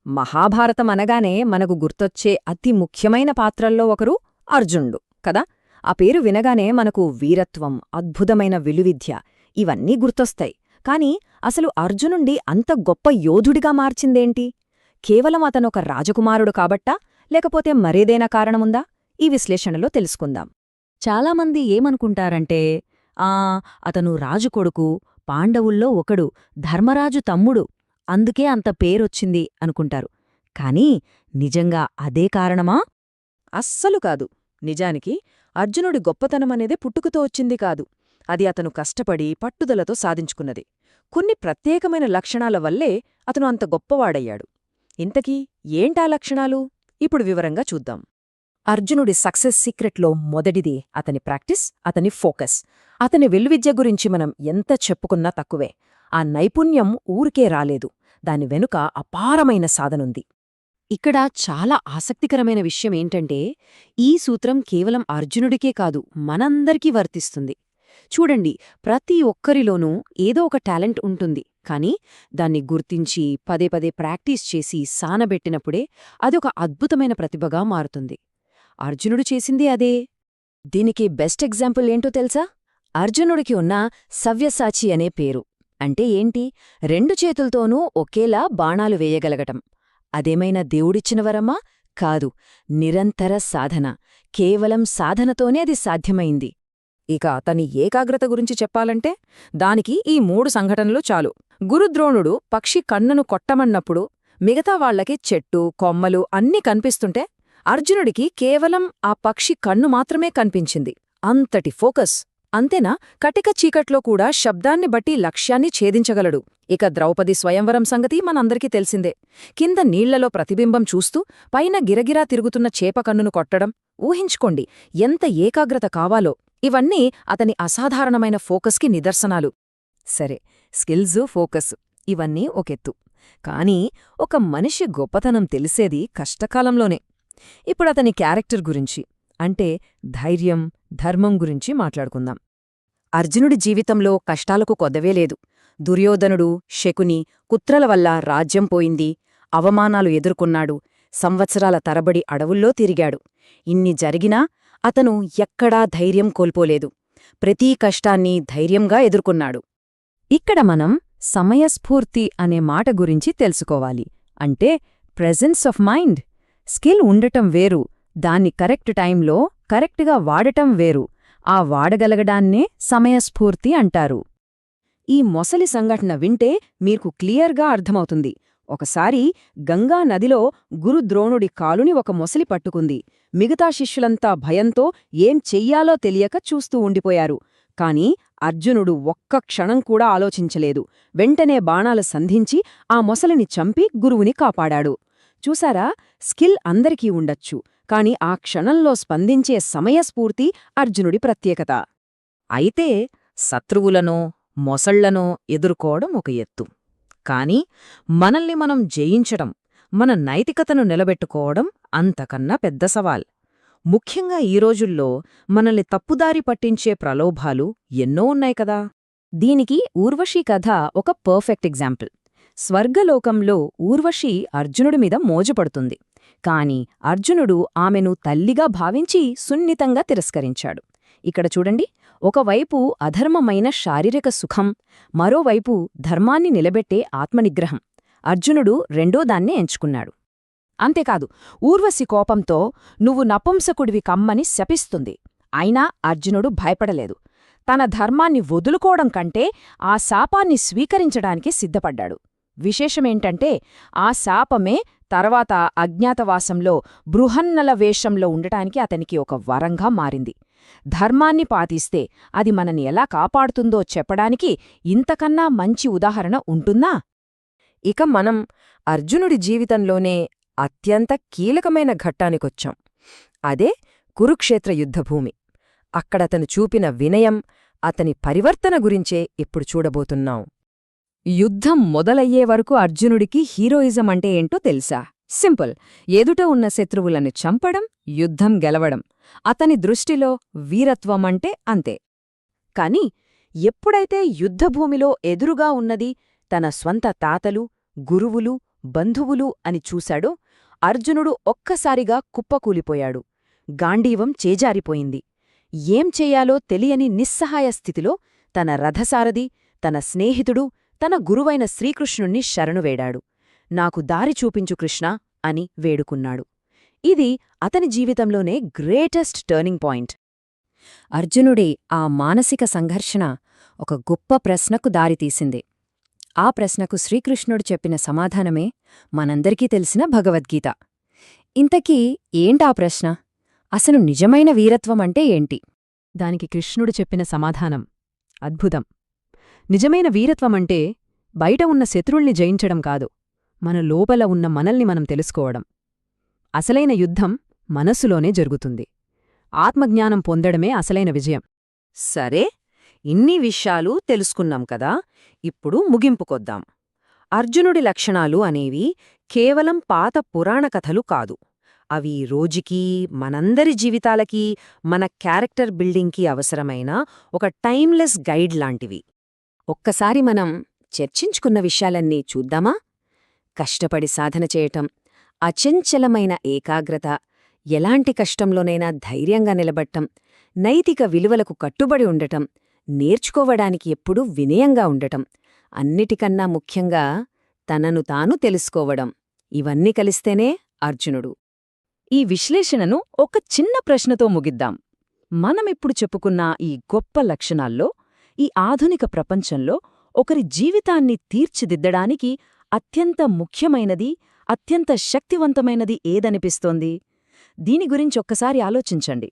మహాభారతం అనగానే మనకు గుర్తొచ్చే అతి ముఖ్యమైన పాత్రల్లో ఒకరు అర్జునుడు కదా. ఆ పేరు వినగానే మనకు వీరత్వం, అద్భుతమైన విలువిద్య ఇవన్నీ గుర్తొస్తాయి. కాని అసలు అర్జునుండి అంత గొప్ప యోధుడిగా మార్చిందేంటి? కేవలం అతనొక రాజకుమారుడు కాబట్టా, లేకపోతే మరేదైనా కారణముందా? ఈ విశ్లేషణలో తెలుసుకుందాం. చాలామంది ఏమనుకుంటారంటే, అతను రాజు కొడుకు, పాండవుల్లో ఒకడు, ధర్మరాజు తమ్ముడు, అందుకే అంత పేరొచ్చింది అనుకుంటారు. కానీ నిజంగా అదే కారణమా? అస్సలు కాదు. నిజానికి అర్జునుడి గొప్పతనమనేదే పుట్టుకతో వచ్చింది కాదు. అది అతను కష్టపడి పట్టుదలతో సాధించుకున్నది. కొన్ని ప్రత్యేకమైన లక్షణాల వల్లే అతను అంత గొప్పవాడయ్యాడు. ఇంతకీ ఏంటా లక్షణాలు? ఇప్పుడు వివరంగా చూద్దాం. అర్జునుడి సక్సెస్ సీక్రెట్లో మొదటిది అతని ప్రాక్టీస్, అతని ఫోకస్. అతని విలువిద్య గురించి మనం ఎంత చెప్పుకున్నా తక్కువే. ఆ నైపుణ్యం ఊరికే రాలేదు. దాని వెనుక అపారమైన సాధనుంది. ఇక్కడ చాలా ఆసక్తికరమైన విషయమేంటంటే, ఈ సూత్రం కేవలం అర్జునుడికే కాదు, మనందరికీ వర్తిస్తుంది. చూడండి, ప్రతి ఒక్కరిలోనూ ఏదో ఒక టాలెంట్ ఉంటుంది. కానీ దాన్ని గుర్తించి పదే పదే ప్రాక్టీస్ చేసి సానబెట్టినప్పుడే అదొక అద్భుతమైన ప్రతిభగా మారుతుంది. అర్జునుడు చేసింది అదే. దీనికి బెస్ట్ ఎగ్జాంపుల్ ఏంటో తెలుసా? అర్జునుడికి ఉన్న సవ్యసాచి అనే పేరు. అంటే ఏంటి? రెండు చేతుల్తోనూ ఒకేలా బాణాలు వేయగలగటం. అదేమైనా దేవుడిచ్చిన వరమా? కాదు, నిరంతర సాధన. కేవలం సాధనతోనే అది సాధ్యమైంది. ఇక అతని ఏకాగ్రత గురించి చెప్పాలంటే దానికి ఈ 3 సంఘటనలు చాలు. గురుద్రోణుడు పక్షి కన్నును కొట్టమన్నప్పుడు మిగతా వాళ్లకి చెట్టు, కొమ్మలు అన్నీ కనిపిస్తుంటే అర్జునుడికి కేవలం ఆ పక్షి కన్ను మాత్రమే కనిపించింది. అంతటి ఫోకస్. అంతేనా, కటిక చీకట్లో కూడా శబ్దాన్ని బట్టి లక్ష్యాన్ని ఛేదించగలడు. ఇక ద్రౌపది స్వయంవరం సంగతి మనందరికీ తెలిసిందే. కింద నీళ్లలో ప్రతిబింబం చూస్తూ పైన గిరగిరా తిరుగుతున్న చేప కన్నును కొట్టడం. ఊహించుకోండి ఎంత ఏకాగ్రత కావాలో. ఇవన్నీ అతని అసాధారణమైన ఫోకస్కి నిదర్శనాలు. సరే, స్కిల్సు, ఫోకస్ ఇవన్నీ ఒకెత్తు. కానీ ఒక మనిషి గొప్పతనం తెలిసేది కష్టకాలంలోనే. ఇప్పుడతని క్యారెక్టర్ గురించి, అంటే ధైర్యం, ధర్మం గురించి మాట్లాడుకుందాం. అర్జునుడి జీవితంలో కష్టాలకు కొదవేలేదు. దుర్యోధనుడు, శకుని కుట్రల వల్ల రాజ్యం పోయింది, అవమానాలు ఎదుర్కొన్నాడు, సంవత్సరాల తరబడి అడవుల్లో తిరిగాడు. ఇన్ని జరిగినా అతను ఎక్కడా ధైర్యం కోల్పోలేదు. ప్రతీ కష్టాన్ని ధైర్యంగా ఎదుర్కొన్నాడు. ఇక్కడ మనం సమయస్ఫూర్తి అనే మాట గురించి తెలుసుకోవాలి. అంటే ప్రెజెన్స్ ఆఫ్ మైండ్. స్కిల్ ఉండటం వేరు, దాన్ని కరెక్ట్ టైంలో కరెక్ట్గా వాడటం వేరు. ఆ వాడగలగడాన్నే సమయస్ఫూర్తి అంటారు. ఈ మొసలి సంఘటన వింటే మీకు క్లియర్గా అర్థమవుతుంది. ఒకసారి గంగా నదిలో గురుద్రోణుడి కాలుని ఒక మొసలి పట్టుకుంది. మిగతా శిష్యులంతా భయంతో ఏం చెయ్యాలో తెలియక చూస్తూ ఉండిపోయారు. కాని అర్జునుడు ఒక్క క్షణం కూడా ఆలోచించలేదు. వెంటనే బాణాలు సంధించి ఆ మొసలిని చంపి గురువుని కాపాడాడు. చూసారా, స్కిల్ అందరికీ ఉండొచ్చు, కాని ఆ క్షణంలో స్పందించే సమయస్ఫూర్తి అర్జునుడి ప్రత్యేకత. అయితే శత్రువులనో మొసళ్లనో ఎదుర్కోవడం ఒక ఎత్తు. కాని మనల్ని మనం జయించడం, మన నైతికతను నిలబెట్టుకోవడం అంతకన్నా పెద్ద సవాల్. ముఖ్యంగా ఈ రోజుల్లో మనల్ని తప్పుదారి పట్టించే ప్రలోభాలు ఎన్నో ఉన్నాయి కదా. దీనికి ఊర్వశీ కథ ఒక పర్ఫెక్ట్ ఎగ్జాంపుల్. స్వర్గలోకంలో ఊర్వశి అర్జునుడి మీద మోజుపడుతుంది. కాని అర్జునుడు ఆమెను తల్లిగా భావించి సున్నితంగా తిరస్కరించాడు. ఇక్కడ చూడండి, ఒకవైపు అధర్మమైన శారీరక సుఖం, మరోవైపు ధర్మాన్ని నిలబెట్టే ఆత్మనిగ్రహం. అర్జునుడు రెండోదాన్నే ఎంచుకున్నాడు. అంతేకాదు, ఊర్వశి కోపంతో నువ్వు నపుంసకుడివి కమ్మని శపిస్తుంది. అయినా అర్జునుడు భయపడలేదు. తన ధర్మాన్ని వదులుకోవడం కంటే ఆ శాపాన్ని స్వీకరించడానికి సిద్ధపడ్డాడు. విశేషమేంటంటే ఆ శాపమే తర్వాత అజ్ఞాతవాసంలో బృహన్నల వేషంలో ఉండటానికి అతనికి ఒక వరంగా మారింది. ధర్మాన్ని పాటిస్తే అది మనని ఎలా కాపాడుతుందో చెప్పడానికి ఇంతకన్నా మంచి ఉదాహరణ ఉంటుందా? ఇక మనం అర్జునుడి జీవితంలోనే అత్యంత కీలకమైన ఘట్టానికొచ్చాం. అదే కురుక్షేత్ర యుద్ధభూమి. అక్కడతను చూపిన వినయం, అతని పరివర్తన గురించే ఇప్పుడు చూడబోతున్నాం. యుద్ధం మొదలయ్యే వరకు అర్జునుడికి హీరోయిజం అంటే ఏంటో తెలుసా? సింపుల్, ఎదుట ఉన్న శత్రువులను చంపడం, యుద్ధం గెలవడం. అతని దృష్టిలో వీరత్వమంటే అంతే. కాని ఎప్పుడైతే యుద్ధభూమిలో ఎదురుగా ఉన్నది తన స్వంత తాతలు, గురువులు, బంధువులు అని చూశాడో అర్జునుడు ఒక్కసారిగా కుప్పకూలిపోయాడు. గాండీవం చేజారిపోయింది. ఏం చెయ్యాలో తెలియని నిస్సహాయ స్థితిలో తన రథసారథి, తన స్నేహితుడు, తన గురువైన శ్రీకృష్ణుణ్ణి శరణువేడాడు. నాకు దారి చూపించు కృష్ణా అని వేడుకున్నాడు. ఇది అతని జీవితంలోనే గ్రేటెస్ట్ టర్నింగ్ పాయింట్. అర్జునుడి ఆ మానసిక సంఘర్షణ ఒక గొప్ప ప్రశ్నకు దారితీసింది. ఆ ప్రశ్నకు శ్రీకృష్ణుడు చెప్పిన సమాధానమే మనందరికీ తెలిసిన భగవద్గీత. ఇంతకీ ఏంటా ప్రశ్న? అసలు నిజమైన వీరత్వమంటే ఏంటి? దానికి కృష్ణుడు చెప్పిన సమాధానం అద్భుతం. నిజమైన వీరత్వమంటే బయట ఉన్న శత్రుల్ని జయించడం కాదు, మన లోపల ఉన్న మనల్ని మనం తెలుసుకోవడం. అసలైన యుద్ధం మనస్సులోనే జరుగుతుంది. ఆత్మజ్ఞానం పొందడమే అసలైన విజయం. సరే, ఇన్ని విషయాలు తెలుసుకున్నాం కదా, ఇప్పుడు ముగింపుకొద్దాం. అర్జునుడి లక్షణాలు అనేవి కేవలం పాత పురాణ కథలు కాదు. అవి రోజుకీ, మనందరి జీవితాలకి, మన క్యారెక్టర్ బిల్డింగ్కి అవసరమైన ఒక టైమ్లెస్ గైడ్ లాంటివి. ఒక్కసారి మనం చర్చించుకున్న విషయాలన్నీ చూద్దామా? కష్టపడి సాధన చేయటం, అచంచలమైన ఏకాగ్రత, ఎలాంటి కష్టంలోనైనా ధైర్యంగా నిలబడటం, నైతిక విలువలకు కట్టుబడి ఉండటం, నేర్చుకోవడానికి ఎప్పుడూ వినయంగా ఉండటం, అన్నిటికన్నా ముఖ్యంగా తనను తాను తెలుసుకోవడం, ఇవన్నీ కలిస్తేనే అర్జునుడు. ఈ విశ్లేషణను ఒక చిన్న ప్రశ్నతో ముగిద్దాం. మనమిప్పుడు చెప్పుకున్న ఈ గొప్ప లక్షణాల్లో, ఈ ఆధునిక ప్రపంచంలో ఒకరి జీవితాన్ని తీర్చిదిద్దడానికి అత్యంత ముఖ్యమైనది, అత్యంత శక్తివంతమైనది ఏదనిపిస్తోంది? దీని గురించొక్కసారి ఆలోచించండి.